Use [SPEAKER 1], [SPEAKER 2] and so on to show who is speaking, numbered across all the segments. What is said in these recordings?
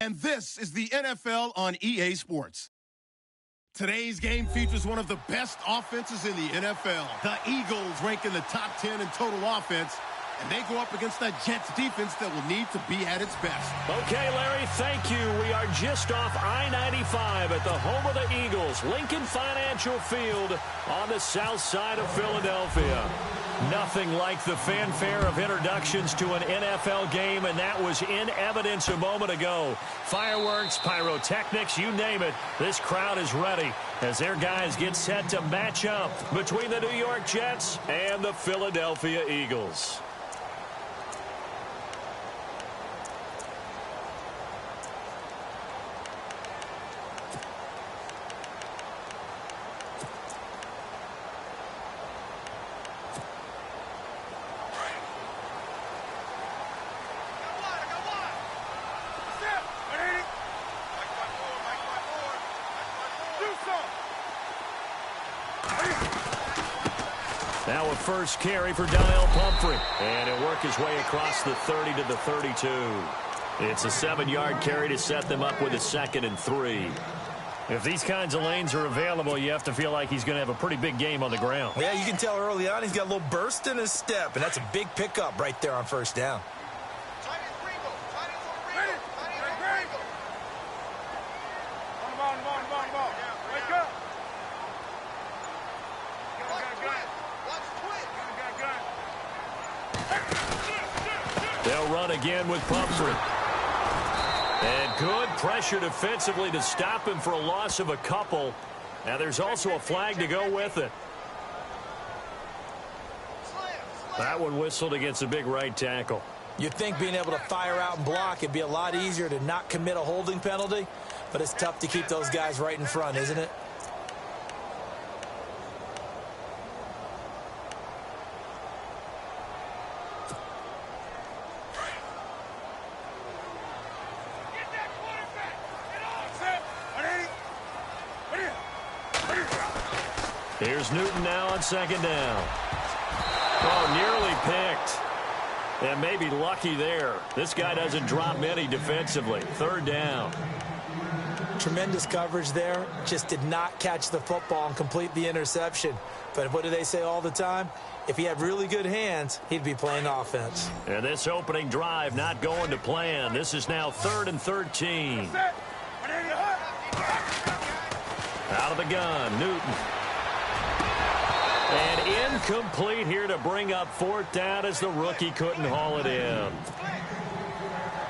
[SPEAKER 1] And this is the NFL on EA Sports. Today's game features one of the best offenses in the NFL. The Eagles rank in the top 10 in total offense, and they go up against that Jets defense that will need to be at its best.
[SPEAKER 2] Okay, Larry, thank you. We are just off I-95 at the home of the Eagles, Lincoln Financial Field on the south side of Philadelphia. Nothing like the fanfare of introductions to an NFL game, and that was in evidence a moment ago. Fireworks, pyrotechnics, you name it. This crowd is ready as their guys get set to match up between the New York Jets and the Philadelphia Eagles. Now a first carry for Daniel Pumphrey. And he'll work his way across the 30 to the 32. It's a 7-yard carry to set them up with a 2nd and 3. If these kinds of lanes are available, you have to feel like he's going to have a pretty big game on the ground.
[SPEAKER 3] Yeah, you can tell early on he's got a little burst in his step, and that's a big pickup right there on first down.
[SPEAKER 2] They'll run again with Pumphrey. And good pressure defensively to stop him for a loss of a couple. Now there's also a flag to go with it. That one whistled against a big right tackle.
[SPEAKER 3] You'd think being able to fire out and block, it'd be a lot easier to not commit a holding penalty, but it's tough to keep those guys right in front, isn't it?
[SPEAKER 2] Here's Newton now on 2nd down. Oh, nearly picked. And maybe lucky there. This guy doesn't drop many defensively. 3rd down.
[SPEAKER 3] Tremendous coverage there. Just did not catch the football and complete the interception. But what do they say all the time? If he had really good hands, he'd be playing offense.
[SPEAKER 2] And this opening drive not going to plan. This is now 3rd and 13. Out of the gun, Newton. And incomplete here to bring up 4th down as the rookie couldn't haul it in.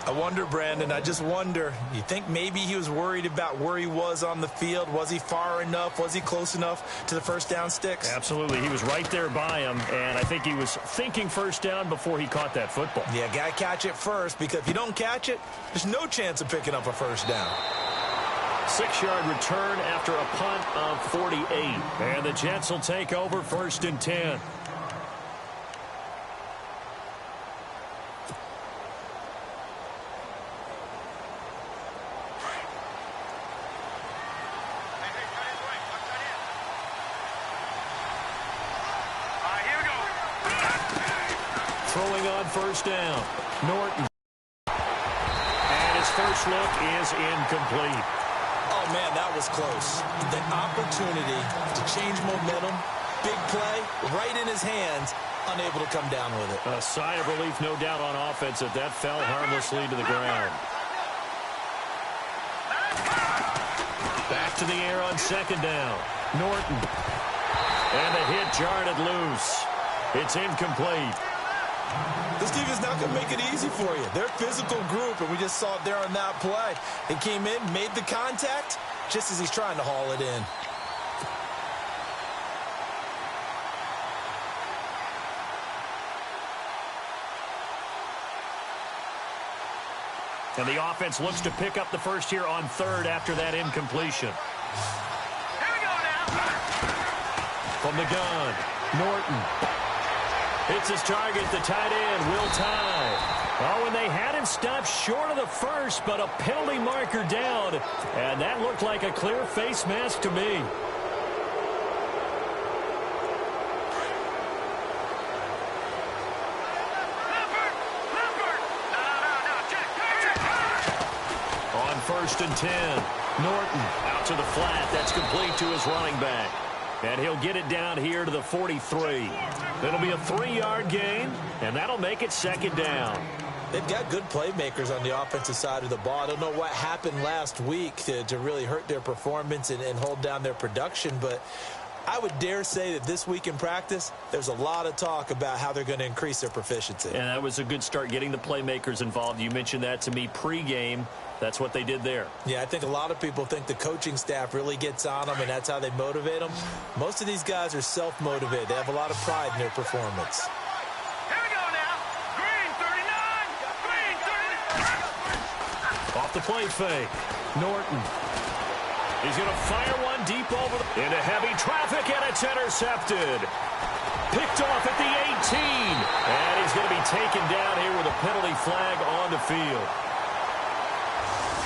[SPEAKER 3] I wonder, Brandon, I just wonder, you think maybe he was worried about where he was on the field? Was he far enough? Was he close enough to the first down sticks?
[SPEAKER 2] Absolutely. He was right there by him, and I think he was thinking first down before he caught that football.
[SPEAKER 3] Yeah, got to catch it first, because if you don't catch it, there's no chance of picking up a first down.
[SPEAKER 2] 6-yard return after a punt of 48. And the Jets will take over 1st and 10. Throwing on 1st down. Norton. And his first look is incomplete.
[SPEAKER 3] Oh, man, that was close. The opportunity to change momentum, big play, right in his hands, unable to come down with it.
[SPEAKER 2] A sigh of relief, no doubt, on offense that fell harmlessly to the ground. Back to the air on 2nd down. Norton. And the hit jarred it loose. It's incomplete.
[SPEAKER 3] This defense not going to make it easy for you. They're a physical group, and we just saw it there on that play. They came in, made the contact, just as he's trying to haul it in.
[SPEAKER 2] And the offense looks to pick up the first here on 3rd after that incompletion.
[SPEAKER 4] Here we go now.
[SPEAKER 2] From the gun, Norton. Hits his target, the tight end, Will Tye. Oh, and they had him stopped short of the first, but a penalty marker down. And that looked like a clear face mask to me. On first and 10. Norton out to the flat. That's complete to his running back. And he'll get it down here to the 43. It'll be a 3-yard gain, and that'll make it second down.
[SPEAKER 3] They've got good playmakers on the offensive side of the ball. I don't know what happened last week to really hurt their performance and hold down their production, but I would dare say that this week in practice, there's a lot of talk about how they're going to increase their proficiency.
[SPEAKER 2] And that was a good start, getting the playmakers involved. You mentioned that to me pregame. That's what they did there.
[SPEAKER 3] Yeah, I think a lot of people think the coaching staff really gets on them, and that's how they motivate them. Most of these guys are self-motivated. They have a lot of pride in their performance.
[SPEAKER 4] Here we go now. Green 39. Green 39.
[SPEAKER 2] Off the play fake. Norton. He's going to fire one deep over into heavy traffic, and it's intercepted. Picked off at the 18. And he's going to be taken down here with a penalty flag on the field.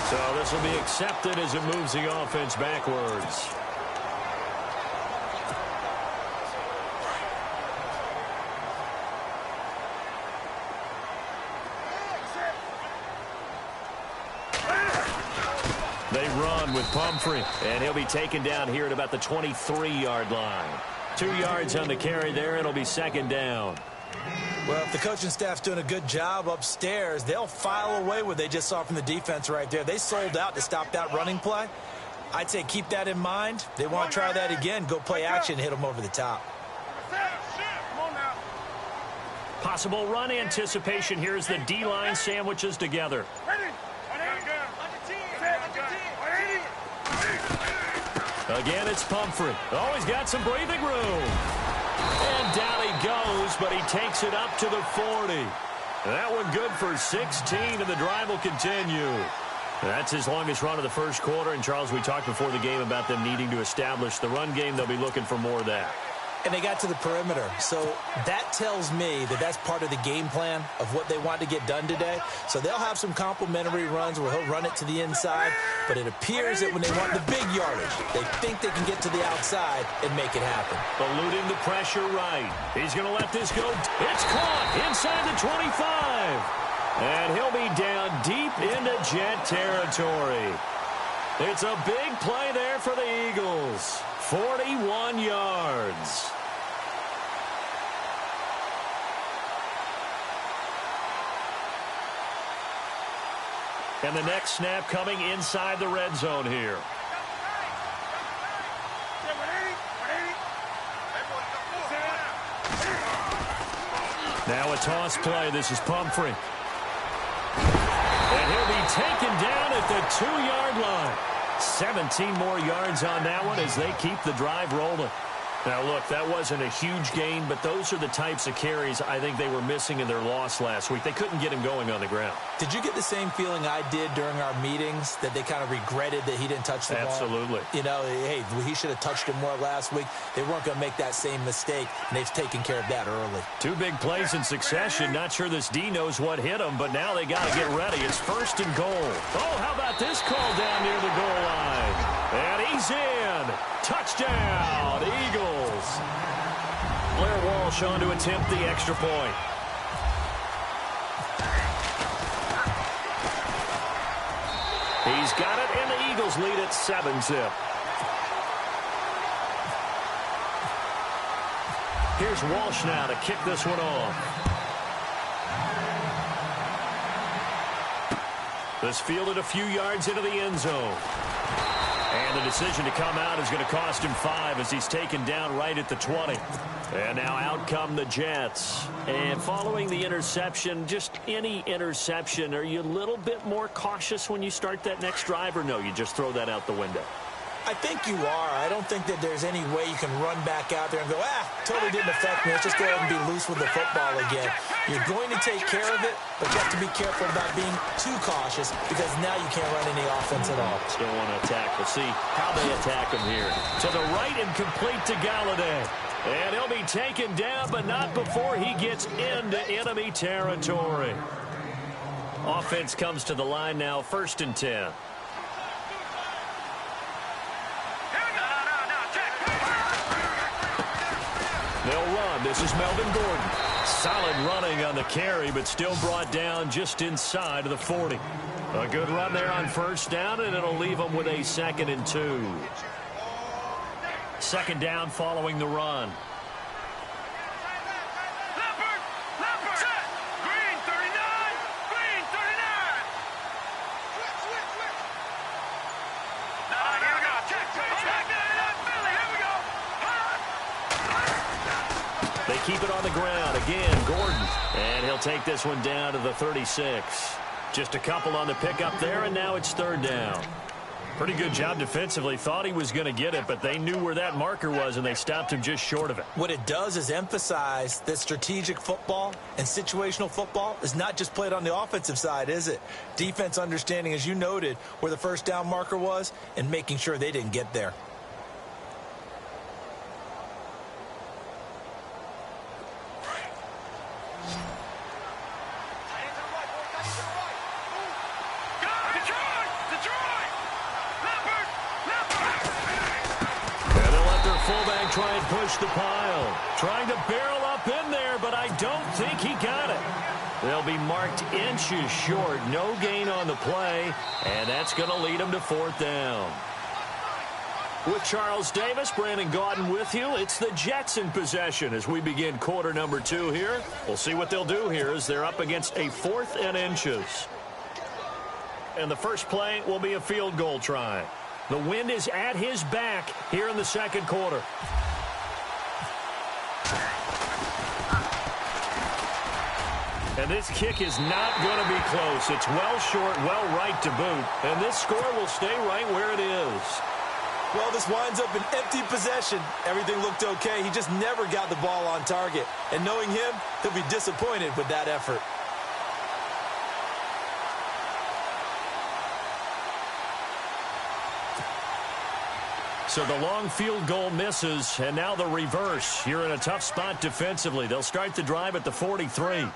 [SPEAKER 2] So this will be accepted as it moves the offense backwards. They run with Pumphrey, and he'll be taken down here at about the 23-yard line. 2 yards on the carry there, and it'll be second down.
[SPEAKER 3] Well, if the coaching staff's doing a good job upstairs, they'll file away what they just saw from the defense right there. They sold out to stop that running play. I'd say keep that in mind. They want to try that again. Go play action, hit them over the top.
[SPEAKER 2] Possible run anticipation here as the D-line sandwiches together. Again, it's Pumphrey. Oh, he's got some breathing room. And down he goes, but he takes it up to the 40. That one good for 16, and the drive will continue. That's his longest run of the first quarter. And, Charles, we talked before the game about them needing to establish the run game. They'll be looking for more of that.
[SPEAKER 3] And they got to the perimeter. So that tells me that that's part of the game plan of what they want to get done today. So they'll have some complimentary runs where he'll run it to the inside. But it appears that when they want the big yardage, they think they can get to the outside and make it happen.
[SPEAKER 2] Eluding the pressure right. He's going to let this go. It's caught inside the 25. And he'll be down deep into Jet territory. It's a big play there for the Eagles. 41 yards. And the next snap coming inside the red zone here. Now a toss play. This is Pumphrey. And he'll be taken down at the 2-yard line. 17 more yards on that one as they keep the drive rolling. Now, look, that wasn't a huge gain, but those are the types of carries I think they were missing in their loss last week. They couldn't get him going on the ground.
[SPEAKER 3] Did you get the same feeling I did during our meetings, that they kind of regretted that he didn't touch the ball?
[SPEAKER 2] Absolutely.
[SPEAKER 3] You know, hey, he should have touched it more last week. They weren't going to make that same mistake, and they've taken care of that early. 2
[SPEAKER 2] big plays in succession. Not sure this D knows what hit him, but now they got to get ready. It's first and goal. Oh, how about this call down near the goal line? And he's in. Touchdown, Eagles. Blair Walsh on to attempt the extra point. He's got it, and the Eagles lead at 7-zip. Here's Walsh now to kick this one off. This fielded a few yards into the end zone. And the decision to come out is going to cost him 5 as he's taken down right at the 20. And now out come the Jets. And following the interception, just any interception, are you a little bit more cautious when you start that next drive, or no, you just throw that out the window?
[SPEAKER 3] I think you are. I don't think that there's any way you can run back out there and go, totally didn't affect me. Let's just go ahead and be loose with the football again. You're going to take care of it, but you have to be careful about being too cautious because now you can't run any offense at all.
[SPEAKER 2] Still want to attack. We'll see how they attack him here. To the right and complete to Galladay. And he'll be taken down, but not before he gets into enemy territory. Offense comes to the line now, first and 10. They'll run. This is Melvin Gordon. Solid running on the carry, but still brought down just inside of the 40. A good run there on first down, and it'll leave them with a 2nd and 2. Second down following the run. They keep it on the ground. Again, Gordon. And he'll take this one down to the 36. Just a couple on the pickup there, and now it's 3rd down. Pretty good job defensively. Thought he was going to get it, but they knew where that marker was, and they stopped him just short of it.
[SPEAKER 3] What it does is emphasize that strategic football and situational football is not just played on the offensive side, is it? Defense understanding, as you noted, where the first down marker was and making sure they didn't get there.
[SPEAKER 2] Try and push the pile. Trying to barrel up in there, but I don't think he got it. They'll be marked inches short. No gain on the play, and that's going to lead them to 4th down. With Charles Davis, Brandon Gaudin with you. It's the Jets in possession as we begin quarter number 2 here. We'll see what they'll do here as they're up against a 4th and inches. And the first play will be a field goal try. The wind is at his back here in the second quarter. And this kick is not going to be close. It's well short, well right to boot. And this score will stay right where it is.
[SPEAKER 3] Well, this winds up an empty possession. Everything looked okay. He just never got the ball on target. And knowing him, he'll be disappointed with that effort.
[SPEAKER 2] So the long field goal misses, and now the reverse. You're in a tough spot defensively. They'll start the drive at the 43.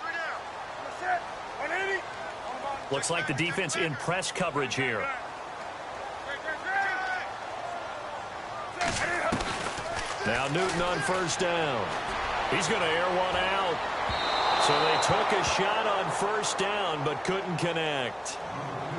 [SPEAKER 2] Looks like the defense in press coverage here. Now Newton on first down. He's going to air one out. So they took a shot on first down, but couldn't connect.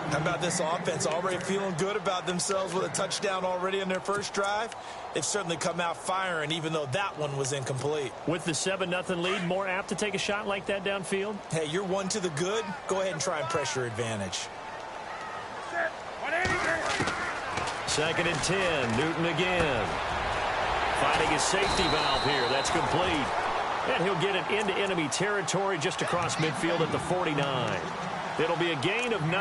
[SPEAKER 3] How about this offense already feeling good about themselves with a touchdown already in their first drive? They've certainly come out firing, even though that one was incomplete.
[SPEAKER 2] With the 7-0 lead, more apt to take a shot like that downfield?
[SPEAKER 3] Hey, you're one to the good. Go ahead and try and press your advantage.
[SPEAKER 2] 2nd and 10. Newton again. Finding his safety valve here. That's complete. And he'll get it into enemy territory just across midfield at the 49. It'll be a gain of 9,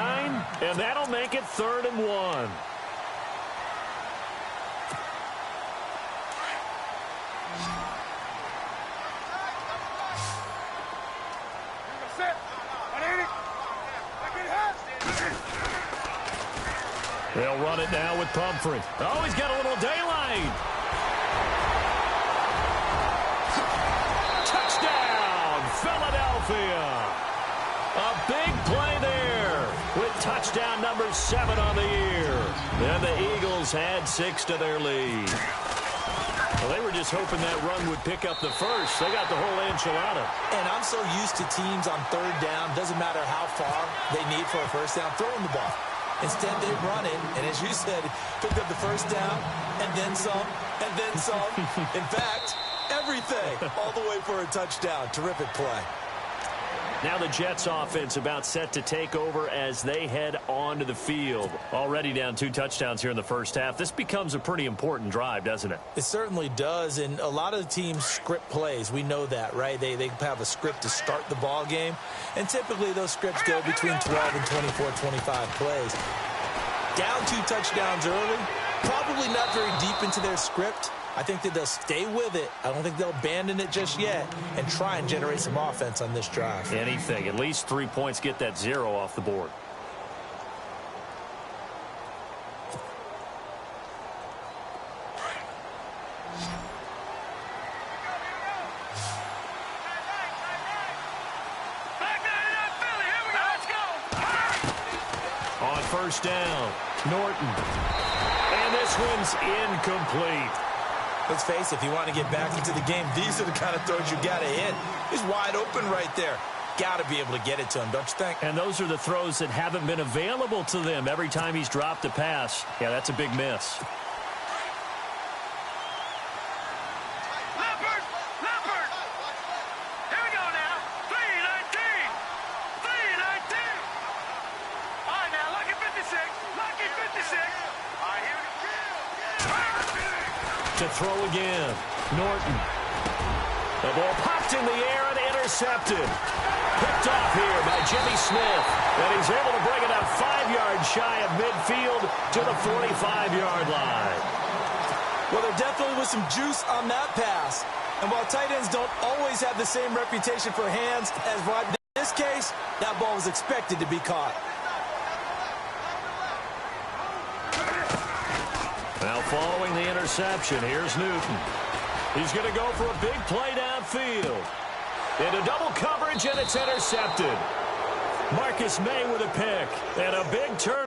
[SPEAKER 2] and that'll make it 3rd and 1. They'll run it now with Pumphrey. Oh, he's got a little daylight. Touchdown, Philadelphia. A big play there with touchdown number 7 on the year. And the Eagles had 6 to their lead. Well, they were just hoping that run would pick up the first. They got the whole enchilada.
[SPEAKER 3] And I'm so used to teams on 3rd down, doesn't matter how far they need for a first down, throwing the ball. Instead, they run it, and as you said, picked up the first down, and then some, and then some. In fact, everything, all the way for a touchdown. Terrific play.
[SPEAKER 2] Now the Jets offense about set to take over as they head onto the field. Already down 2 touchdowns here in the first half. This becomes a pretty important drive, doesn't it?
[SPEAKER 3] It certainly does, and a lot of the teams script plays. We know that, right? They have a script to start the ball game, and typically those scripts go between 12 and 24, 25 plays. Down 2 touchdowns early, probably not very deep into their script. I think that they'll stay with it. I don't think they'll abandon it just yet and try and generate some offense on this drive.
[SPEAKER 2] Anything. At least 3 points, get that 0 off the board. On first down, Norton. And this one's incomplete.
[SPEAKER 3] Let's face it, if you want to get back into the game, these are the kind of throws you got to hit. He's wide open right there. Got to be able to get it to him, don't you think?
[SPEAKER 2] And those are the throws that haven't been available to them every time he's dropped a pass. Yeah, that's a big miss. To throw again. Norton. The ball popped in the air and intercepted. Picked off here by Jimmy Smith. And he's able to bring it up 5 yards shy of midfield to the 45-yard line.
[SPEAKER 3] Well, there definitely was some juice on that pass. And while tight ends don't always have the same reputation for hands as wide, in this case, that ball was expected to be caught.
[SPEAKER 2] Now following the interception, here's Newton. He's going to go for a big play downfield. Into double coverage, and it's intercepted. Marcus May with a pick, and a big turn.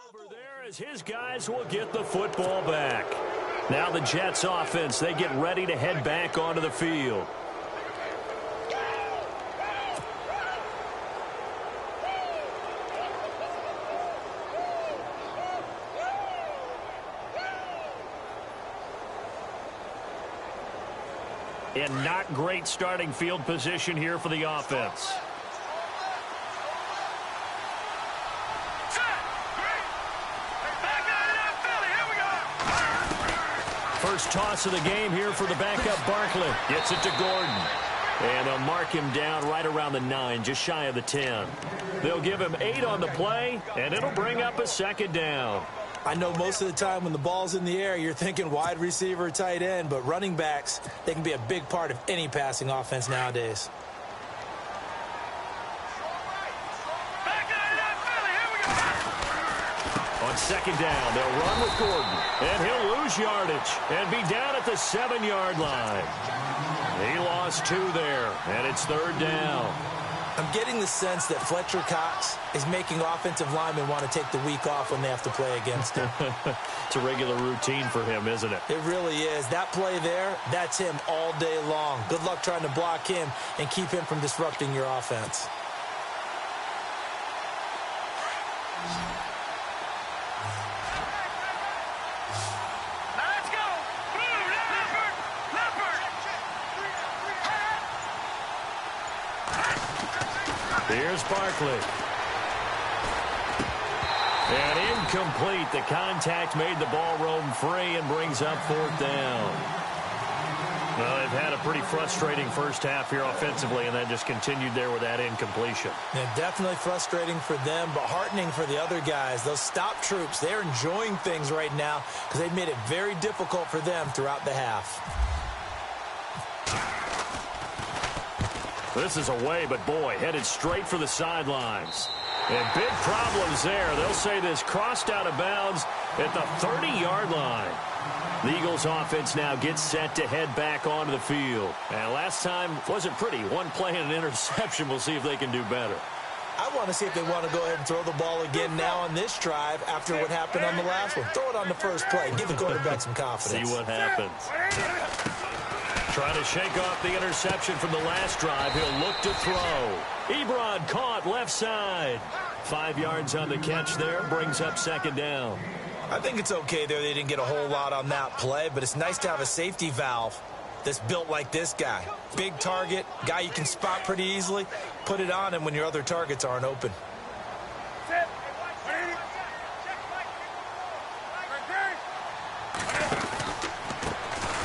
[SPEAKER 2] Over there as his guys will get the football back. Now the Jets offense, they get ready to head back onto the field. And not great starting field position here for the offense. First toss of the game here for the backup Barkley. Gets it to Gordon. And they'll mark him down right around the 9, just shy of the 10. They'll give him 8 on the play, and it'll bring up a second down.
[SPEAKER 3] I know most of the time when the ball's in the air, you're thinking wide receiver, tight end, but running backs, they can be a big part of any passing offense nowadays.
[SPEAKER 2] On second down, they'll run with Gordon, and he'll lose yardage and be down at the 7-yard line. He lost 2 there, and it's third down.
[SPEAKER 3] I'm getting the sense that Fletcher Cox is making offensive linemen want to take the week off when they have to play against him.
[SPEAKER 2] It's a regular routine for him, isn't it?
[SPEAKER 3] It really is. That play there, that's him all day long. Good luck trying to block him and keep him from disrupting your offense.
[SPEAKER 2] Here's Barkley. And incomplete. The contact made the ball roam free and brings up fourth down. Well, they've had a pretty frustrating first half here offensively, and then just continued there with that incompletion.
[SPEAKER 3] Yeah, definitely frustrating for them, but heartening for the other guys. Those stop troops, they're enjoying things right now because they've made it very difficult for them throughout the half.
[SPEAKER 2] This is away, but boy, headed straight for the sidelines. And big problems there. They'll say this crossed out of bounds at the 30-yard line. The Eagles offense now gets set to head back onto the field. And last time wasn't pretty. One play and an interception. We'll see if they can do better.
[SPEAKER 3] I want to see if they want to go ahead and throw the ball again now on this drive after what happened on the last one. Throw it on the first play. Give the quarterback some confidence.
[SPEAKER 2] See what happens. Trying to shake off the interception from the last drive. He'll look to throw. Ebron caught left side. 5 yards on the catch there. Brings up second down.
[SPEAKER 3] I think it's okay there. They didn't get a whole lot on that play, but it's nice to have a safety valve that's built like this guy. Big target, guy you can spot pretty easily. Put it on him when your other targets aren't open.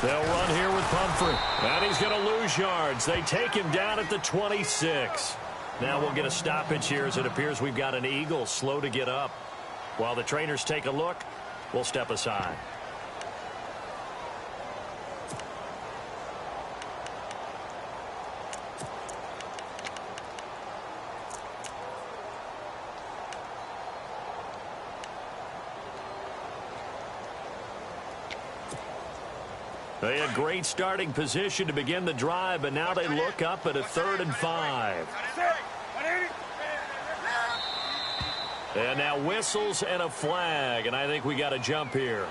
[SPEAKER 2] They'll run here with Pumphrey. And he's going to lose yards. They take him down at the 26. Now we'll get a stoppage here as it appears we've got an Eagle slow to get up. While the trainers take a look, we'll step aside. They had great starting position to begin the drive, but now they look up at a 3rd and 5. And now whistles and a flag, and I think we got a jump here.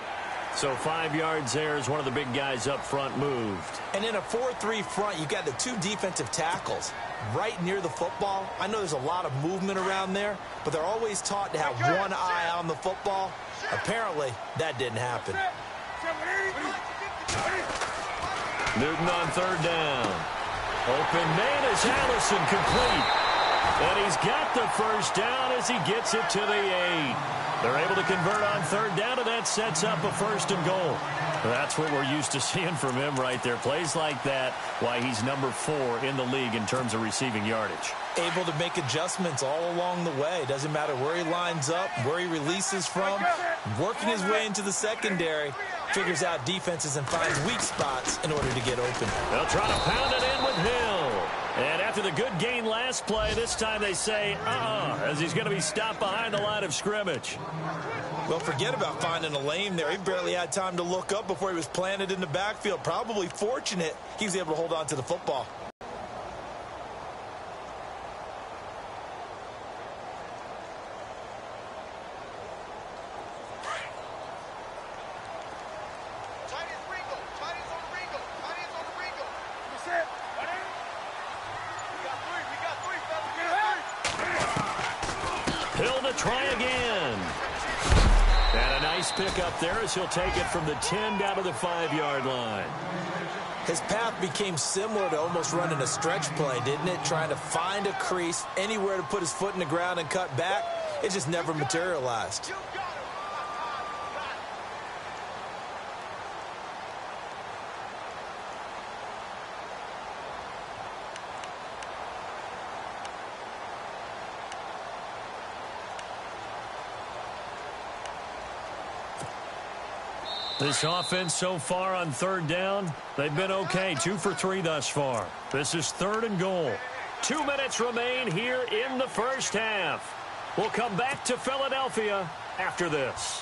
[SPEAKER 2] So 5 yards there as one of the big guys up front moved.
[SPEAKER 3] And in a 4-3 front, you've got the 2 defensive tackles right near the football. I know there's a lot of movement around there, but they're always taught to have one eye on the football. Apparently, that didn't happen.
[SPEAKER 2] Newton on 3rd down. Open man is Allison, complete. And he's got the first down as he gets it to the 8. They're able to convert on 3rd down, and that sets up a 1st and goal. That's what we're used to seeing from him right there. Plays like that, why he's number 4 in the league in terms of receiving yardage.
[SPEAKER 3] Able to make adjustments all along the way. Doesn't matter where he lines up, where he releases from. Working his way into the secondary. Figures out defenses and finds weak spots in order to get open.
[SPEAKER 2] They'll try to pound it in with Hill. And after the good gain last play, this time they say, as he's going to be stopped behind the line of scrimmage.
[SPEAKER 3] Well, forget about finding a lane there. He barely had time to look up before he was planted in the backfield. Probably fortunate he was able to hold on to the football.
[SPEAKER 2] Hill to try again. And a nice pick up there as he'll take it from the 10 down to the 5-yard line.
[SPEAKER 3] His path became similar to almost running a stretch play, didn't it? Trying to find a crease, anywhere to put his foot in the ground and cut back. It just never materialized.
[SPEAKER 2] This offense so far on 3rd down, they've been okay. 2 for 3 thus far. This is 3rd and goal. 2 minutes remain here in the first half. We'll come back to Philadelphia after this.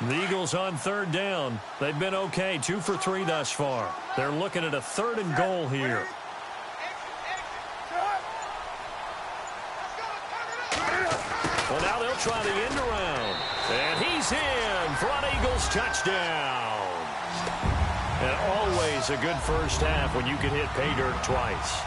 [SPEAKER 2] The Eagles on 3rd down. They've been okay. 2 for 3 thus far. They're looking at a 3rd and goal here. Well, now they'll try the end around. And he's in for an Eagles touchdown. And always a good first half when you can hit pay dirt twice.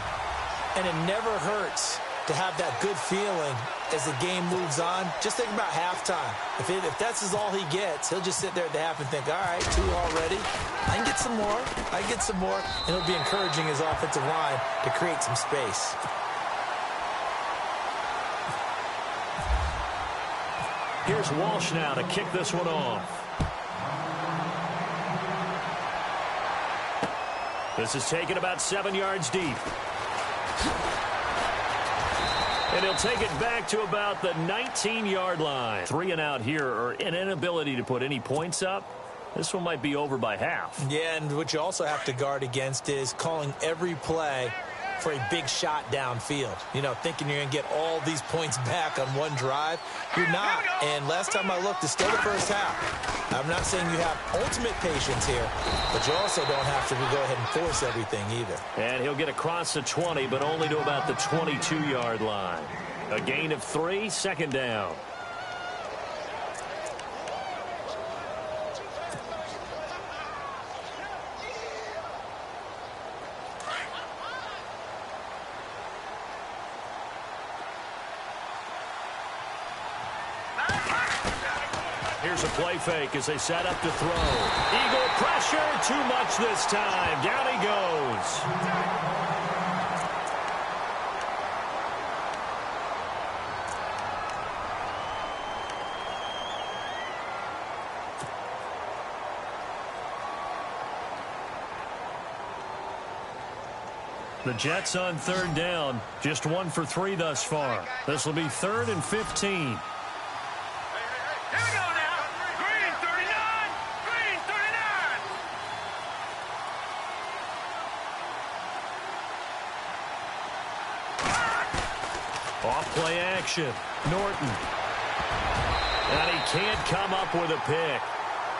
[SPEAKER 3] And it never hurts to have that good feeling as the game moves on. Just think about halftime. If that's all he gets, he'll just sit there at the half and think, all right, 2 already. I can get some more. I can get some more. And he'll be encouraging his offensive line to create some space.
[SPEAKER 2] Here's Walsh now to kick this one off. This is taken about 7 yards deep. And he'll take it back to about the 19-yard line. 3 and out here, or an inability to put any points up. This one might be over by half.
[SPEAKER 3] Yeah, and what you also have to guard against is calling every play for a big shot downfield. You know, thinking you're going to get all these points back on one drive. You're not. And last time I looked, it's still the first half. I'm not saying you have ultimate patience here, but you also don't have to go ahead and force everything either.
[SPEAKER 2] And he'll get across the 20, but only to about the 22-yard line. A gain of 3, 2nd down. Here's a play fake as they set up to throw. Eagle pressure, too much this time. Down he goes. The Jets on 3rd down, just 1 for 3 thus far. This will be 3rd and 15.
[SPEAKER 4] Here we go now. Green 39. Green 39.
[SPEAKER 2] Off play action. Norton. And he can't come up with a pick.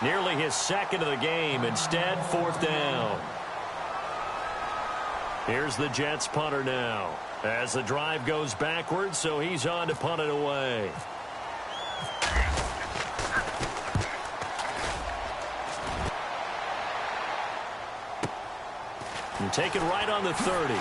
[SPEAKER 2] Nearly his second of the game. Instead, 4th down. Here's the Jets punter now. As the drive goes backwards, so he's on to punt it away. And take it right on the 30.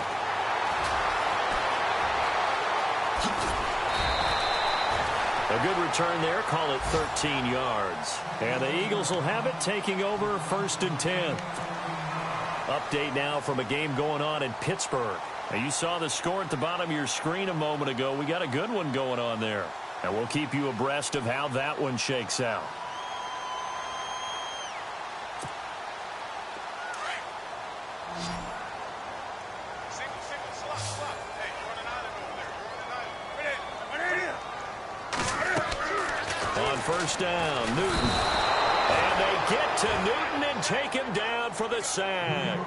[SPEAKER 2] A good return there. Call it 13 yards. And the Eagles will have it, taking over 1st and 10. Update now from a game going on in Pittsburgh. Now, you saw the score at the bottom of your screen a moment ago. We got a good one going on there. And we'll keep you abreast of how that one shakes out. On 1st down, Newton. And they get to Newton and take him down for the sack.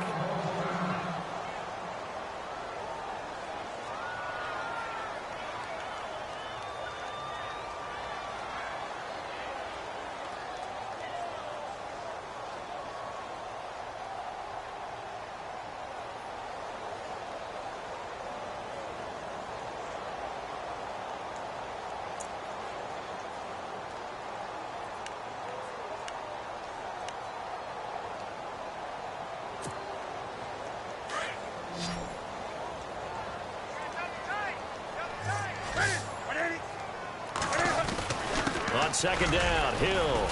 [SPEAKER 2] On 2nd down, Hill.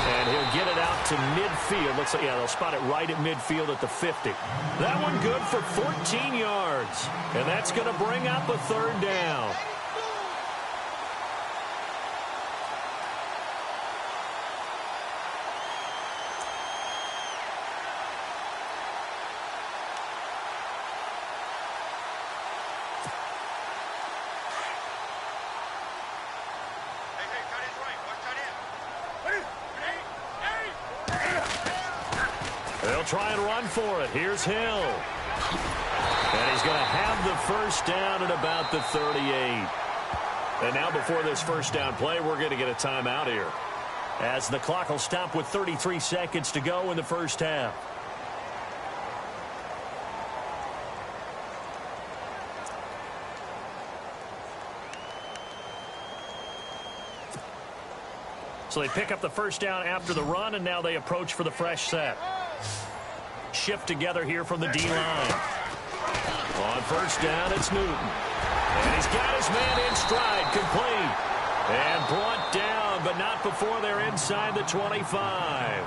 [SPEAKER 2] And he'll get it out to midfield. Looks like, yeah, they'll spot it right at midfield at the 50. That one good for 14 yards. And that's going to bring up a 3rd down. They'll try and run for it. Here's Hill. And he's going to have the 1st down at about the 38. And now before this 1st down play, we're going to get a timeout here, as the clock will stop with 33 seconds to go in the 1st half. So they pick up the 1st down after the run, and now they approach for the fresh set. Shift together here from the D-line. On 1st down, it's Newton. And he's got his man in stride, complete. And brought down, but not before they're inside the 25.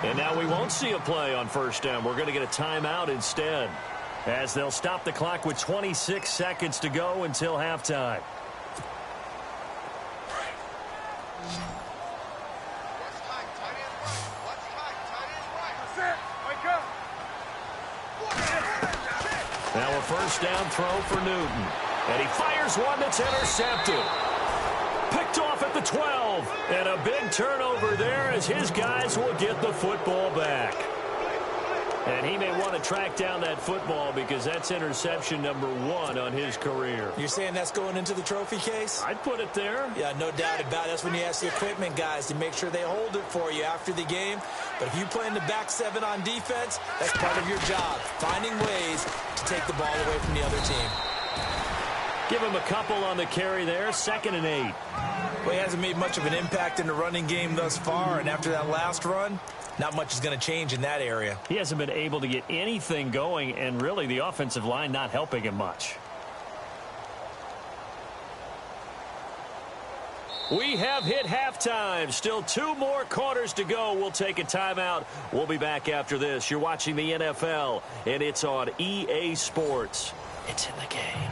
[SPEAKER 2] And now we won't see a play on 1st down. We're going to get a timeout instead, as they'll stop the clock with 26 seconds to go until halftime. Now a 1st down throw for Newton. And he fires one that's intercepted. Picked off at the 12. And a big turnover there as his guys will get the football back. And he may want to track down that football because that's interception number 1 on his career.
[SPEAKER 3] You're saying that's going into the trophy case?
[SPEAKER 2] I'd put it there.
[SPEAKER 3] Yeah, no doubt about it. That's when you ask the equipment guys to make sure they hold it for you after the game. But if you play in the back 7 on defense, that's part of your job, finding ways to take the ball away from the other team.
[SPEAKER 2] Give him a couple on the carry there, 2nd and 8.
[SPEAKER 3] Well, he hasn't made much of an impact in the running game thus far, and after that last run, not much is going to change in that area.
[SPEAKER 2] He hasn't been able to get anything going, and really the offensive line not helping him much. We have hit halftime. Still 2 more quarters to go. We'll take a timeout. We'll be back after this. You're watching the NFL, and it's on EA Sports. It's in the game.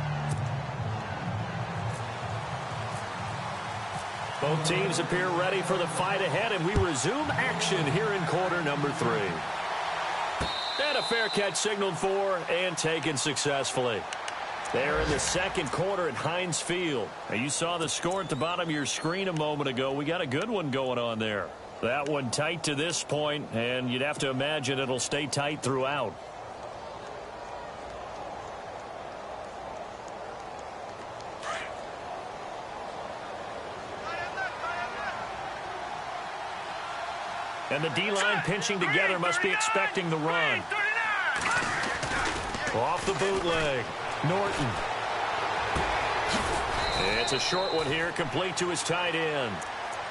[SPEAKER 2] Both teams appear ready for the fight ahead, and we resume action here in quarter number 3. And a fair catch signaled for and taken successfully. They're in the 2nd quarter at Heinz Field. Now, you saw the score at the bottom of your screen a moment ago. We got a good one going on there. That one tight to this point, and you'd have to imagine it'll stay tight throughout. And the D-line pinching together must be expecting the run. Off the bootleg. Norton. It's a short one here, complete to his tight end.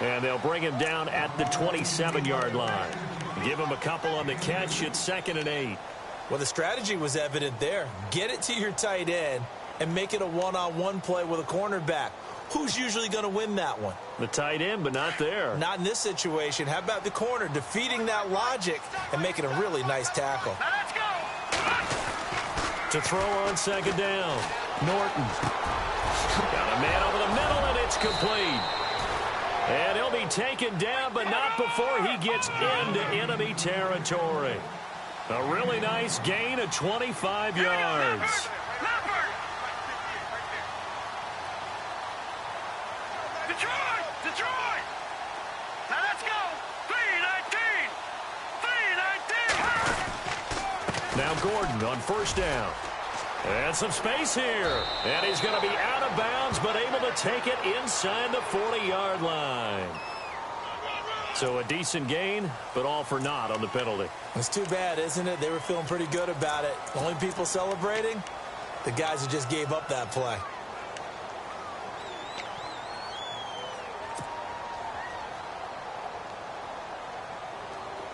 [SPEAKER 2] And they'll bring him down at the 27-yard line. Give him a couple on the catch. It's 2nd and 8.
[SPEAKER 3] Well, the strategy was evident there. Get it to your tight end and make it a one-on-one play with a cornerback. Who's usually going to win that one?
[SPEAKER 2] The tight end, but not there.
[SPEAKER 3] Not in this situation. How about the corner defeating that logic and making a really nice tackle?
[SPEAKER 4] Now let's go.
[SPEAKER 2] To throw on 2nd down. Norton. Got a man over the middle, and it's complete. And he'll be taken down, but not before he gets into enemy territory. A really nice gain of 25 yards.
[SPEAKER 4] Detroit! Now let's go! 3-19! 3-19!
[SPEAKER 2] Now Gordon on 1st down. And some space here. And he's going to be out of bounds, but able to take it inside the 40-yard line. So a decent gain, but all for naught on the penalty.
[SPEAKER 3] It's too bad, isn't it? They were feeling pretty good about it. The only people celebrating, the guys who just gave up that play.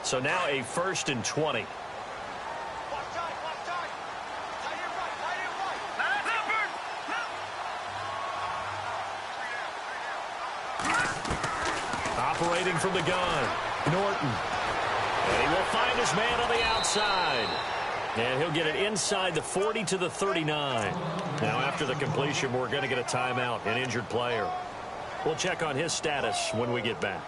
[SPEAKER 2] So now a 1st and 20. Operating from the gun, Norton. And he will find his man on the outside. And he'll get it inside the 40 to the 39. Now after the completion, we're going to get a timeout, an injured player. We'll check on his status when we get back.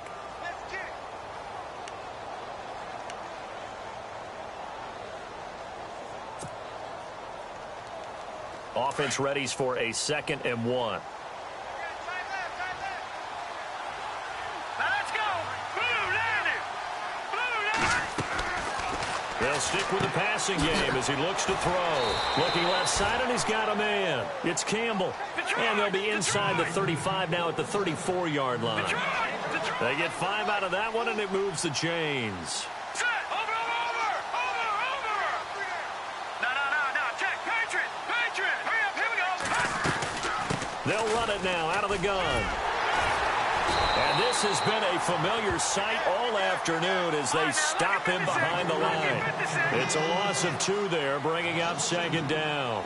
[SPEAKER 2] Offense readies for a 2nd and 1. They'll stick with the passing game as he looks to throw. Looking left side, and he's got a man. It's Campbell. And they'll be inside the 35 now at the 34-yard line. They get 5 out of that one, and it moves the chains. They'll run it now out of the gun. And this has been a familiar sight all afternoon as they stop him behind the line. It's a loss of 2 there, bringing up 2nd down.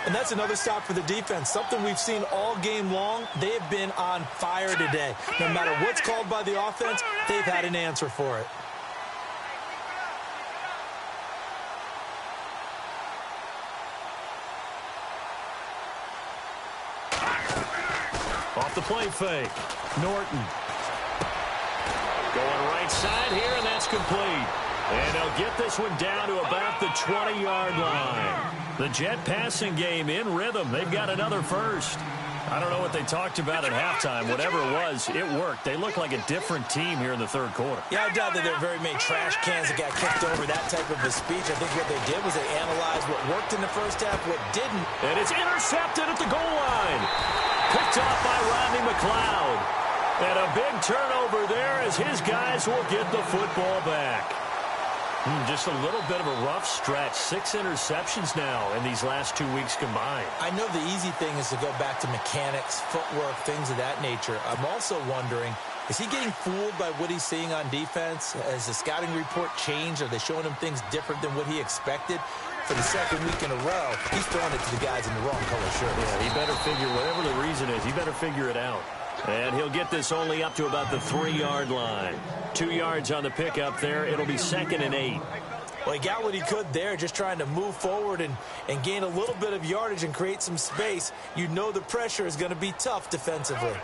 [SPEAKER 3] And that's another stop for the defense, something we've seen all game long. They have been on fire today. No matter what's called by the offense, they've had an answer for it.
[SPEAKER 2] Off the play fake. Norton. Going right side here, and that's complete. And they'll get this one down to about the 20-yard line. The Jet passing game in rhythm. They've got another first. I don't know what they talked about at halftime. Whatever it was, it worked. They look like a different team here in the 3rd quarter.
[SPEAKER 3] Yeah, I doubt that there are very many trash cans that got kicked over that type of a speech. I think what they did was they analyzed what worked in the first half, what didn't.
[SPEAKER 2] And it's intercepted at the goal line. Picked off by Rodney McLeod. And a big turnover there as his guys will get the football back. Just a little bit of a rough stretch. 6 interceptions now in these last 2 weeks combined.
[SPEAKER 3] I know the easy thing is to go back to mechanics, footwork, things of that nature. I'm also wondering, is he getting fooled by what he's seeing on defense? Has the scouting report changed? Are they showing him things different than what he expected? For the 2nd week in a row, he's throwing it to the guys in the wrong color shirts.
[SPEAKER 2] Yeah, he better figure, whatever the reason is, he better figure it out. And he'll get this only up to about the 3-yard line. 2 yards on the pickup there. It'll be 2nd and 8.
[SPEAKER 3] Well, he got what he could there, just trying to move forward and gain a little bit of yardage and create some space. You know the pressure is going to be tough defensively.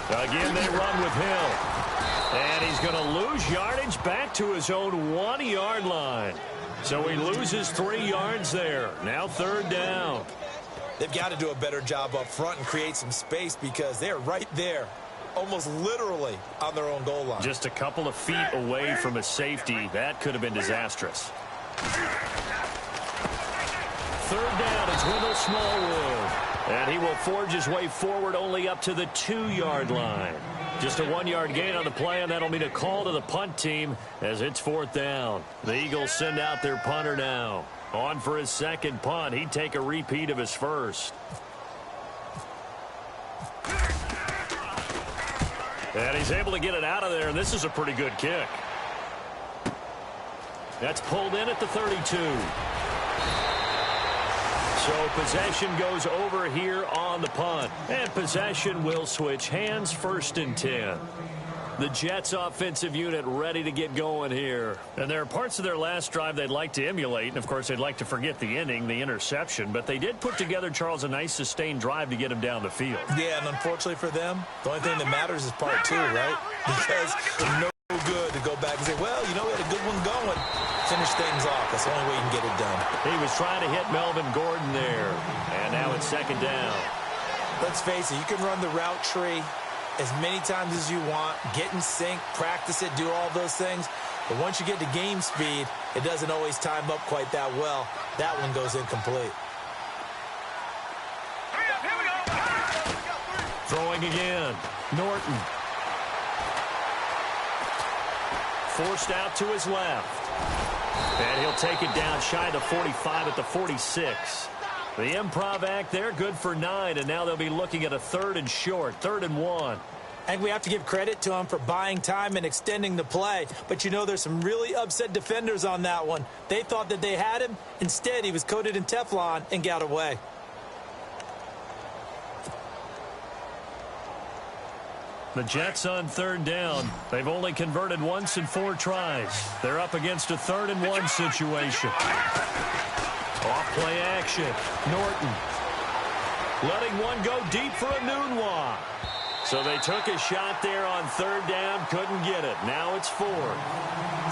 [SPEAKER 2] Again, they run with Hill. And he's going to lose yardage back to his own 1-yard line. So he loses 3 yards there. Now 3rd down.
[SPEAKER 3] They've got to do a better job up front and create some space because they're right there, almost literally on their own goal line.
[SPEAKER 2] Just a couple of feet away from a safety. That could have been disastrous. 3rd down, it's Wendell Smallwood. And he will forge his way forward only up to the 2-yard line. Just a 1-yard gain on the play, and that'll mean a call to the punt team as it's 4th down. The Eagles send out their punter now. On for his second punt. He'd take a repeat of his first. And he's able to get it out of there, and this is a pretty good kick. That's pulled in at the 32. So possession goes over here on the punt. And possession will switch hands, 1st and 10. The Jets offensive unit ready to get going here. And there are parts of their last drive they'd like to emulate. And, of course, they'd like to forget the inning, the interception. But they did put together, Charles, a nice sustained drive to get him down the field.
[SPEAKER 3] Yeah, and unfortunately for them, the only thing that matters is part 2, right? Because it's no good to go back and say, well, you know, we had a good one going. Finish things off. That's the only way you can get it done.
[SPEAKER 2] He was trying to hit Melvin Gordon there. And now it's 2nd down.
[SPEAKER 3] Let's face it, you can run the route tree as many times as you want, get in sync, practice it, do all those things. But once you get to game speed, it doesn't always time up quite that well. That one goes incomplete.
[SPEAKER 2] Throwing again. Norton. Forced out to his left. And he'll take it down shy of the 45 at the 46. The improv act there, good for 9, and now they'll be looking at a 3rd and short, 3rd and 1.
[SPEAKER 3] And we have to give credit to him for buying time and extending the play. But, you know, there's some really upset defenders on that one. They thought that they had him. Instead, he was coated in Teflon and got away.
[SPEAKER 2] The Jets on 3rd down. They've only converted once in 4 tries. They're up against a 3rd and 1 situation. Off play action. Norton. Letting one go deep for a Nunwa. So they took a shot there on 3rd down. Couldn't get it. Now it's 4.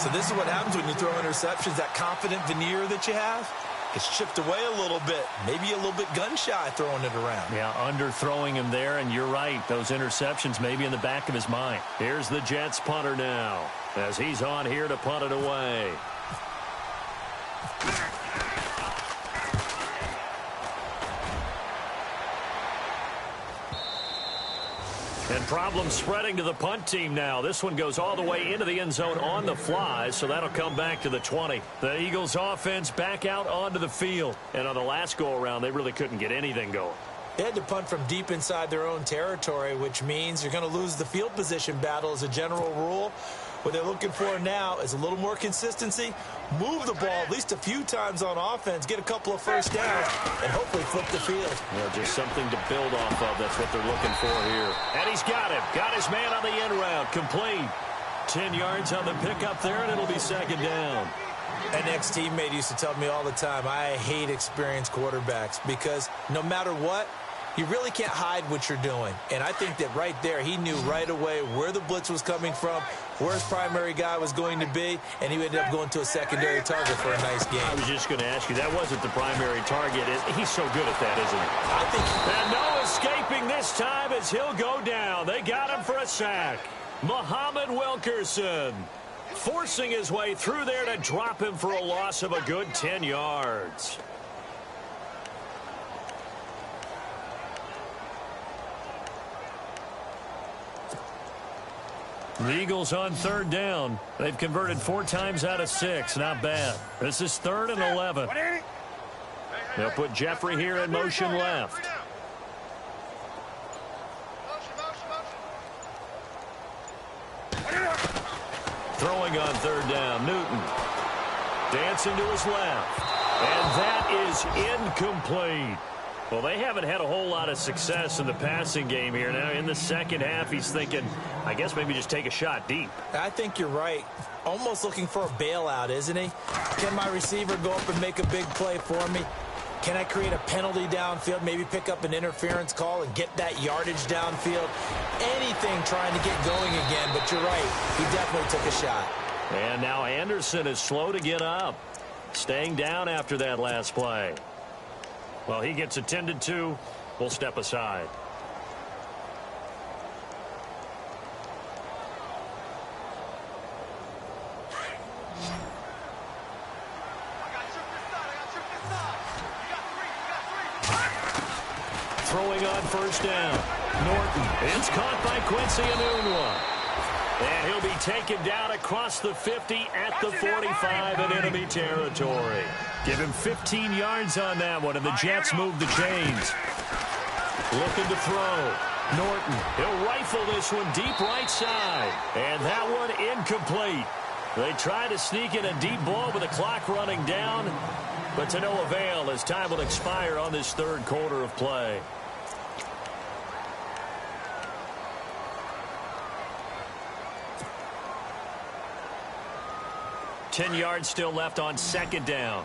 [SPEAKER 3] So this is what happens when you throw interceptions. That confident veneer that you have, it's chipped away a little bit. Maybe a little bit gun-shy throwing it around.
[SPEAKER 2] Yeah, underthrowing him there, and you're right. Those interceptions may be in the back of his mind. Here's the Jets punter now as he's on here to punt it away. And problems spreading to the punt team now. This one goes all the way into the end zone on the fly, so that'll come back to the 20. The Eagles offense back out onto the field. And on the last go-around, they really couldn't get anything going.
[SPEAKER 3] They had to punt from deep inside their own territory, which means you're going to lose the field position battle as a general rule. What they're looking for now is a little more consistency, move the ball at least a few times on offense, get a couple of first downs, and hopefully flip the field.
[SPEAKER 2] Well, just something to build off of. That's what they're looking for here. And he's got him. Got his man on the end route. Complete. 10 yards on the pickup there, and it'll be 2nd down.
[SPEAKER 3] An ex-teammate used to tell me all the time, I hate experienced quarterbacks because no matter what, you really can't hide what you're doing. And I think that right there, he knew right away where the blitz was coming from, where his primary guy was going to be, and he ended up going to a secondary target for a nice game.
[SPEAKER 2] I was just going to ask you, that wasn't the primary target. He's so good at that, isn't he?
[SPEAKER 3] I think.
[SPEAKER 2] And no escaping this time as he'll go down. They got him for a sack. Muhammad Wilkerson forcing his way through there to drop him for a loss of a good 10 yards. The Eagles on 3rd down. They've converted 4 times out of 6. Not bad. This is 3rd and 11. They'll put Jeffrey here in motion left. Throwing on 3rd down. Newton. Dancing to his left. And that is incomplete. Well, they haven't had a whole lot of success in the passing game here. Now, in the second half, he's thinking, I guess maybe just take a shot deep.
[SPEAKER 3] I think you're right. Almost looking for a bailout, isn't he? Can my receiver go up and make a big play for me? Can I create a penalty downfield, maybe pick up an interference call and get that yardage downfield? Anything trying to get going again, but you're right. He definitely took a shot.
[SPEAKER 2] And now Anderson is slow to get up, staying down after that last play. Well, he gets attended to. We'll step aside. throwing on first down. Norton. It's caught by Quincy Enunwa. And he'll be taken down across the 50 at the 45 in enemy territory. Give him 15 yards on that one, and the Jets move the chains. Looking to throw. Norton. He'll rifle this one deep right side. And that one incomplete. They try to sneak in a deep ball with the clock running down, but to no avail as time will expire on this third quarter of play. Ten yards still left on second down.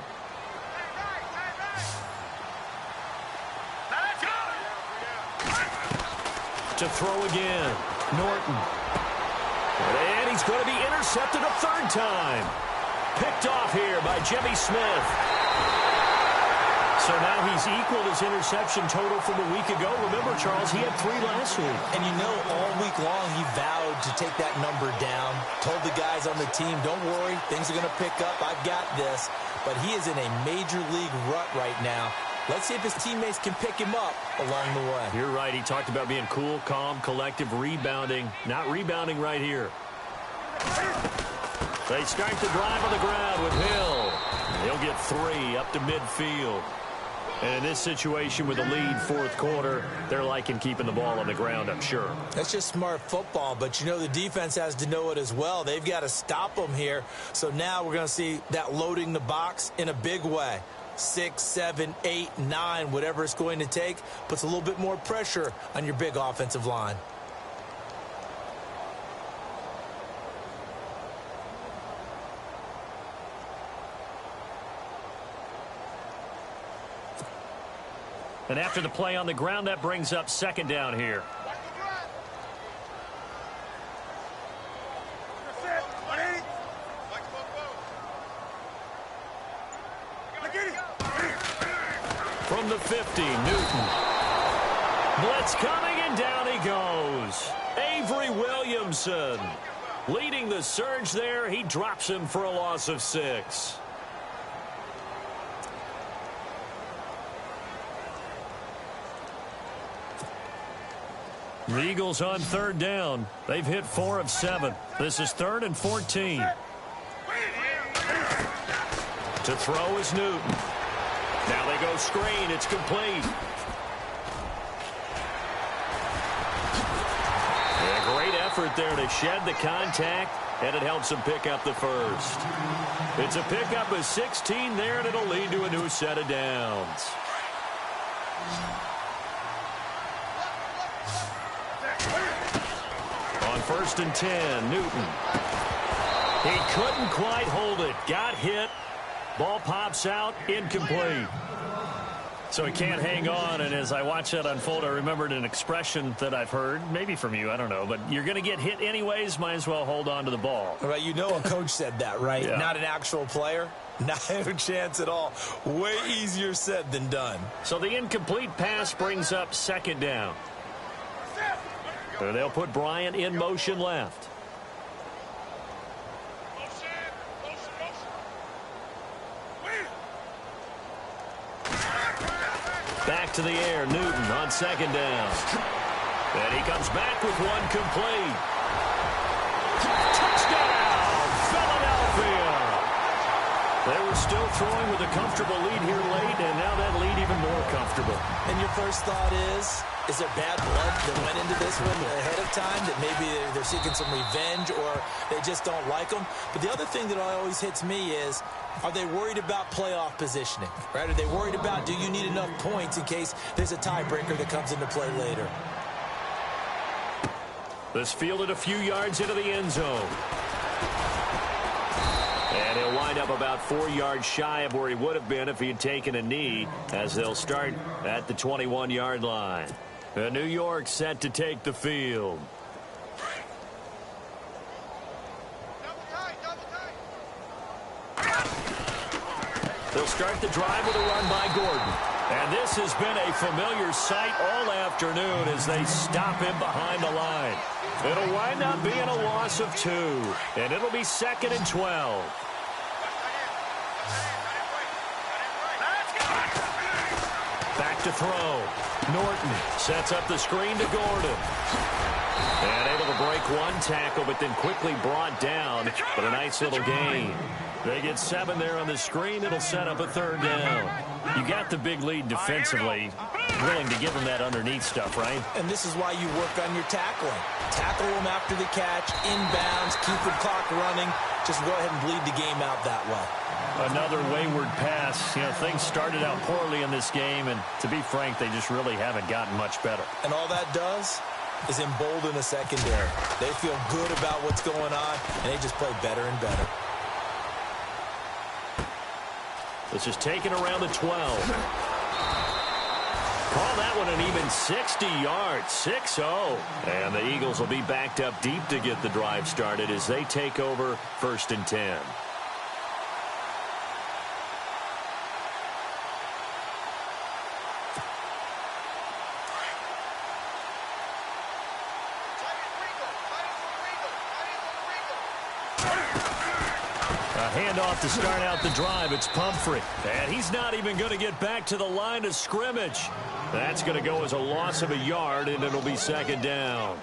[SPEAKER 2] To throw again. Norton. And he's going to be intercepted a third time. Picked off here by Jimmy Smith. So now he's equaled his interception total from a week ago. Remember, Charles, he had 3 last week.
[SPEAKER 3] And you know, all week long he vowed to take that number down. Told the guys on the team, don't worry, things are going to pick up. I've got this. But he is in a major league rut right now. Let's see if his teammates can pick him up along the way.
[SPEAKER 2] You're right. He talked about being cool, calm, collective, rebounding. Not rebounding right here. They start the drive on the ground with Hill. He'll get 3 up to midfield. And in this situation with the lead fourth quarter, they're liking keeping the ball on the ground, I'm sure.
[SPEAKER 3] That's just smart football, but you know the defense has to know it as well. They've got to stop them here. So now we're going to see that loading the box in a big way. 6, 7, 8, 9, whatever it's going to take, puts a little bit more pressure on your big offensive line.
[SPEAKER 2] And after the play on the ground, that brings up second down here. From the 50, Newton. Blitz coming, and down he goes. Avery Williamson leading the surge there. He drops him for a loss of 6. The Eagles on third down. They've hit 4 of 7. This is 3rd and 14. To throw is Newton. Now they go screen. It's complete. Yeah, great effort there to shed the contact, and it helps him pick up the first. It's a pickup of 16 there, and it'll lead to a new set of downs. On 1st and 10, Newton. He couldn't quite hold it. Got hit. Ball pops out, incomplete. So he can't hang on, and as I watch that unfold, I remembered an expression that I've heard, maybe from you, I don't know, but you're going to get hit anyways, might as well hold on to the ball.
[SPEAKER 3] Well, you know a coach said that, right?
[SPEAKER 2] Yeah.
[SPEAKER 3] Not an actual player. Not a chance at all. Way easier said than done.
[SPEAKER 2] So the incomplete pass brings up second down. So they'll put Bryant in motion left. Back to the air, Newton on second down. And he comes back with one complete. Touchdown, Philadelphia! They were still throwing with a comfortable lead here late, and now that lead even more comfortable.
[SPEAKER 3] And your first thought is there bad blood that went into this one ahead of time, that maybe they're seeking some revenge or they just don't like them? But the other thing that always hits me is, are they worried about playoff positioning, right? Are they worried about, do you need enough points in case there's a tiebreaker that comes into play later?
[SPEAKER 2] This fielded a few yards into the end zone. And he'll wind up about 4 yards shy of where he would have been if he had taken a knee, as they'll start at the 21-yard line. And New York set to take the field. They'll start the drive with a run by Gordon. And this has been a familiar sight all afternoon as they stop him behind the line. It'll wind up being a loss of 2. And it'll be 2nd and 12. Back to throw. Norton sets up the screen to Gordon. And able to break one tackle, but then quickly brought down. But a nice little gain. They get 7 there on the screen. It'll set up a 3rd down. You got the big lead defensively. Willing to give them that underneath stuff, right?
[SPEAKER 3] And this is why you work on your tackling. Tackle them after the catch, inbounds, keep the clock running. Just go ahead and bleed the game out that way.
[SPEAKER 2] Another wayward pass. You know, things started out poorly in this game, and to be frank, they just really haven't gotten much better.
[SPEAKER 3] And all that does is embolden the secondary. They feel good about what's going on, and they just play better and better.
[SPEAKER 2] This is taken around the 12. Call that one an even 60 yards, 6-0. And the Eagles will be backed up deep to get the drive started as they take over 1st and 10. Handoff to start out the drive. It's Pumphrey. And he's not even going to get back to the line of scrimmage. That's going to go as a loss of a yard, and it'll be 2nd down.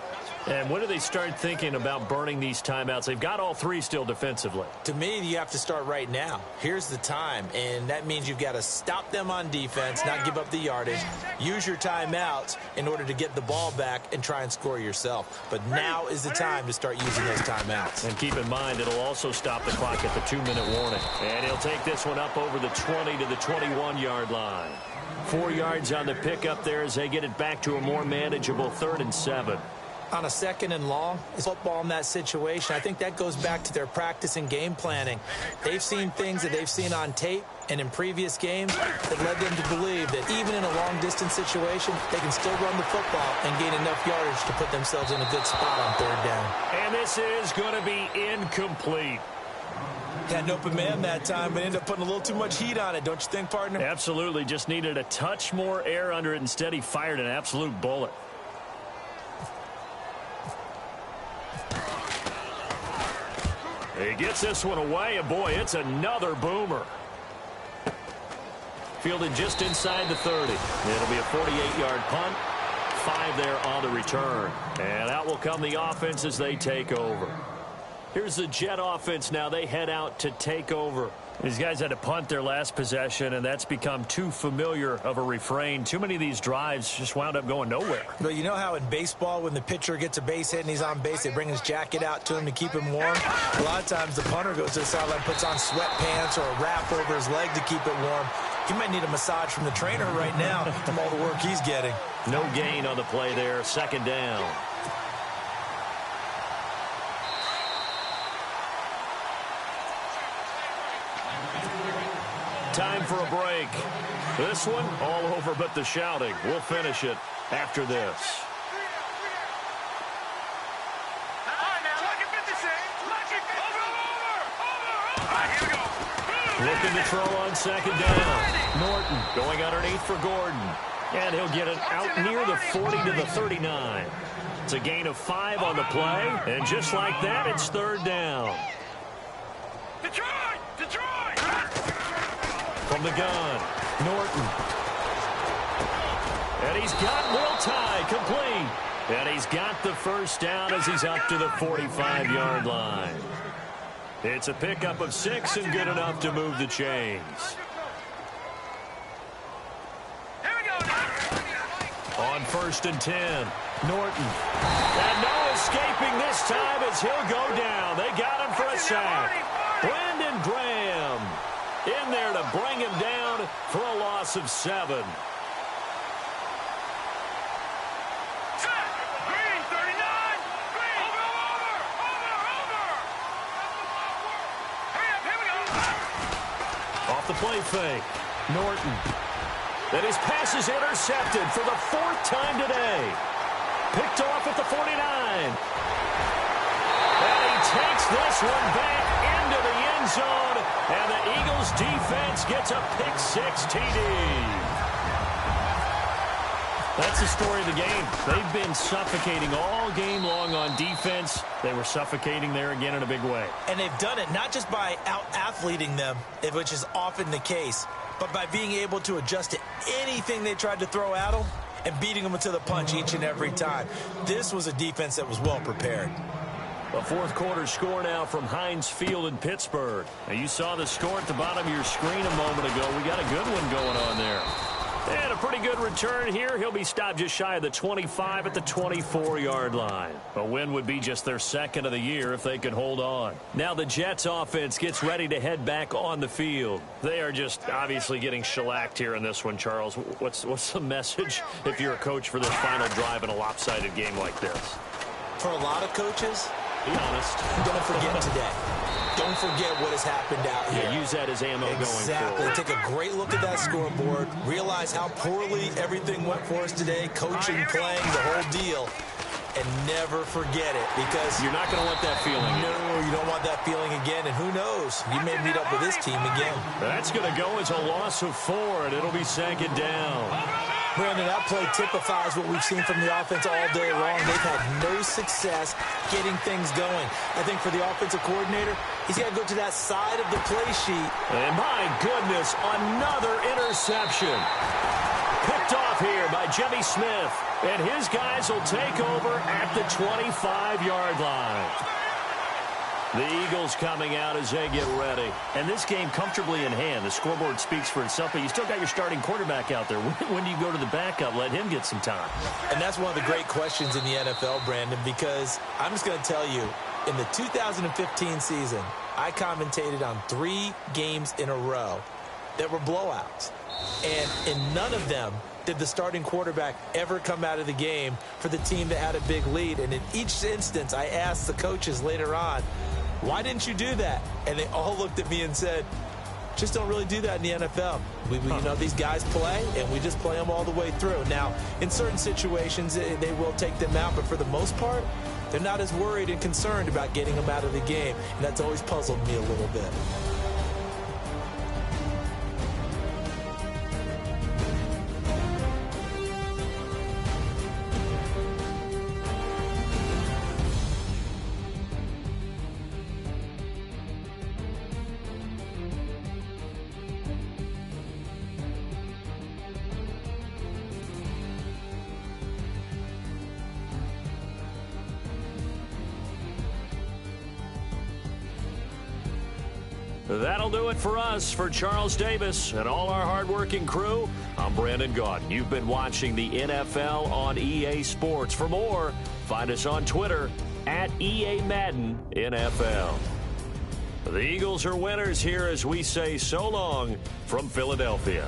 [SPEAKER 2] And when do they start thinking about burning these timeouts? They've got all 3 still defensively.
[SPEAKER 3] To me, you have to start right now. Here's the time, and that means you've got to stop them on defense, not give up the yardage, use your timeouts in order to get the ball back and try and score yourself. But now is the time to start using those timeouts.
[SPEAKER 2] And keep in mind, it'll also stop the clock at the 2-minute warning. And he'll take this one up over the 20 to the 21-yard line. 4 yards on the pickup there as they get it back to a more manageable 3rd and 7.
[SPEAKER 3] On a 2nd and long, is football in that situation. I think that goes back to their practice and game planning. They've seen things that they've seen on tape and in previous games that led them to believe that even in a long-distance situation, they can still run the football and gain enough yardage to put themselves in a good spot on 3rd down.
[SPEAKER 2] And this is going to be incomplete.
[SPEAKER 3] Had an open man that time, but ended up putting a little too much heat on it, don't you think, partner?
[SPEAKER 2] Absolutely. Just needed a touch more air under it. Instead, he fired an absolute bullet. He gets this one away, and boy, it's another boomer. Fielded just inside the 30. It'll be a 48-yard punt. 5 there on the return. And out will come the offense as they take over. Here's the Jet offense now. They head out to take over. These guys had to punt their last possession, and that's become too familiar of a refrain. Too many of these drives just wound up going nowhere.
[SPEAKER 3] But you know how in baseball, when the pitcher gets a base hit and he's on base, they bring his jacket out to him to keep him warm? A lot of times the punter goes to the sideline, puts on sweatpants or a wrap over his leg to keep it warm. He might need a massage from the trainer right now from all the work he's getting.
[SPEAKER 2] No gain on the play there. 2nd down. Time for a break. This one all over but the shouting. We'll finish it after this. Looking to throw on 2nd down. Norton going underneath for Gordon. And he'll get it out near the 40 to the 39. It's a gain of 5 on the play. And just like that, it's 3rd down. From the gun, Norton. And he's got Will Tye complete. And he's got the 1st down as he's up to the 45-yard line. It's a pickup of 6 and good enough to move the chains. On 1st and 10, Norton. And no escaping this time as he'll go down. They got him for a sack. Brandon Graham in there to bring him down for a loss of 7. Off the play fake, Norton. Then his pass is intercepted for the 4th time today. Picked off at the 49. And he takes this one back into the end zone. And the Eagles defense gets a pick-6 TD. That's the story of the game. They've been suffocating all game long on defense. They were suffocating there again in a big way.
[SPEAKER 3] And they've done it not just by out-athleting them, which is often the case, but by being able to adjust to anything they tried to throw at them and beating them to the punch each and every time. This was a defense that was well prepared.
[SPEAKER 2] A fourth quarter score now from Heinz Field in Pittsburgh. Now you saw the score at the bottom of your screen a moment ago. We got a good one going on there. And a pretty good return here. He'll be stopped just shy of the 25 at the 24-yard line. A win would be just their second of the year if they could hold on. Now the Jets offense gets ready to head back on the field. They are just obviously getting shellacked here in this one, Charles. What's the message if you're a coach for this final drive in a lopsided game like this?
[SPEAKER 3] For a lot of coaches,
[SPEAKER 2] be honest,
[SPEAKER 3] don't forget today. Don't forget what has happened out here.
[SPEAKER 2] Yeah, use that as ammo going forward.
[SPEAKER 3] Exactly. Take a great look at that scoreboard. Realize how poorly everything went for us today. Coaching, playing, the whole deal. And never forget it, because
[SPEAKER 2] you're not going to want that feeling.
[SPEAKER 3] No, you don't want that feeling again. And who knows? You may meet up with this team again.
[SPEAKER 2] That's going to go as a loss of 4, and it'll be second down.
[SPEAKER 3] Brandon, that play typifies what we've seen from the offense all day long. They've had no success getting things going. I think for the offensive coordinator, he's got to go to that side of the play sheet.
[SPEAKER 2] And my goodness, another interception. Picked off here by Jimmy Smith. And his guys will take over at the 25-yard line. The Eagles coming out as they get ready. And this game comfortably in hand. The scoreboard speaks for itself, but you still got your starting quarterback out there. When do you go to the backup? Let him get some time.
[SPEAKER 3] And that's one of the great questions in the NFL, Brandon, because I'm just going to tell you, in the 2015 season, I commentated on 3 games in a row that were blowouts. And in none of them did the starting quarterback ever come out of the game for the team that had a big lead. And in each instance, I asked the coaches later on, why didn't you do that? And they all looked at me and said, just don't really do that in the NFL. You know, these guys play, and we just play them all the way through. Now, in certain situations, they will take them out, but for the most part, they're not as worried and concerned about getting them out of the game. And that's always puzzled me a little bit.
[SPEAKER 2] That'll do it for us. For Charles Davis and all our hardworking crew, I'm Brandon Gaudin. You've been watching the NFL on EA Sports. For more, find us on Twitter at EA Madden NFL. The Eagles are winners here as we say so long from Philadelphia.